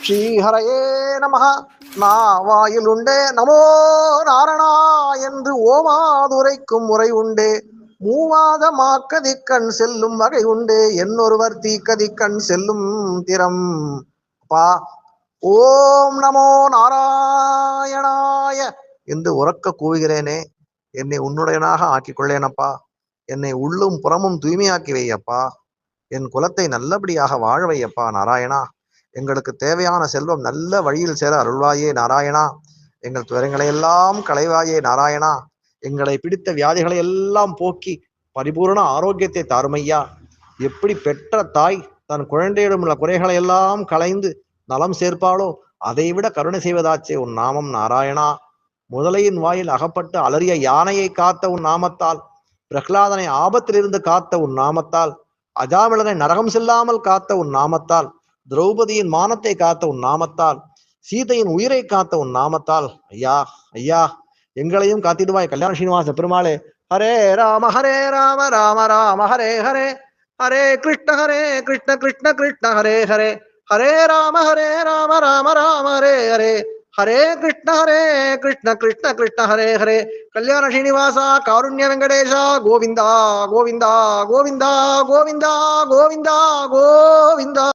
ஸ்ரீஹரையே நமஹ. வாயிலுண்டே நமோ நாரணா என்று ஓமாதுரைக்கும் முறை உண்டே. மூவாத மாக்கதிக்கண் செல்லும் வகை உண்டே. என்னொருவர் தீக்கதிக்கண் செல்லும் திறம். அப்பா, ஓம் நமோ நாராயணாய என்று உறக்க கூவுகிறேனே, என்னை உன்னுடையனாக ஆக்கிக் கொள்ளேனப்பா. என்னை உள்ளும் புறமும் தூய்மையாக்கி வையப்பா. என் குலத்தை நல்லபடியாக வாழ வையப்பா நாராயணா. எங்களுக்கு தேவையான செல்வம் நல்ல வழியில் சேர அருள்வாயே நாராயணா. எங்கள் துயரங்களை எல்லாம் களைவாயே நாராயணா. எங்களை பிடித்த வியாதிகளை எல்லாம் போக்கி பரிபூர்ண ஆரோக்கியத்தை தாருமையா. எப்படி பெற்ற தாய் தன் குழந்தையிடம் உள்ள குறைகளை எல்லாம் களைந்து நலம் சேர்ப்பாளோ அதைவிட கருணை செய்வதாச்சே உன் நாமம் நாராயணா. முதலையின் வாயில் அகப்பட்டு அலறிய யானையை காத்த உன் நாமத்தால், பிரகலாதனை ஆபத்திலிருந்து காத்த உன் நாமத்தால், அஜாமிளனை நரகம் செல்லாமல் காத்த உன் நாமத்தால், திரௌபதியின் மானத்தை காத்த உன் நாமத்தால், சீதையின் உயிரை காத்த உன் நாமத்தால், ஐயா ஐயா எங்களையும் காத்திடுவாய் கல்யாண ஸ்ரீனிவாச பெருமாளே. ஹரே ராம ராம ராம ஹரே ஹரே, ஹரே கிருஷ்ண கிருஷ்ண கிருஷ்ண ஹரே ஹரே, ஹரே ராம ராம ராம ஹரே ஹரே, ஹரே கிருஷ்ண கிருஷ்ண கிருஷ்ண ஹரே ஹரே. கல்யாண ஸ்ரீனிவாசா காருண்ய வெங்கடேஷா கோவிந்தா கோவிந்தா கோவிந்தா கோவிந்தா கோவிந்தா கோவிந்தா.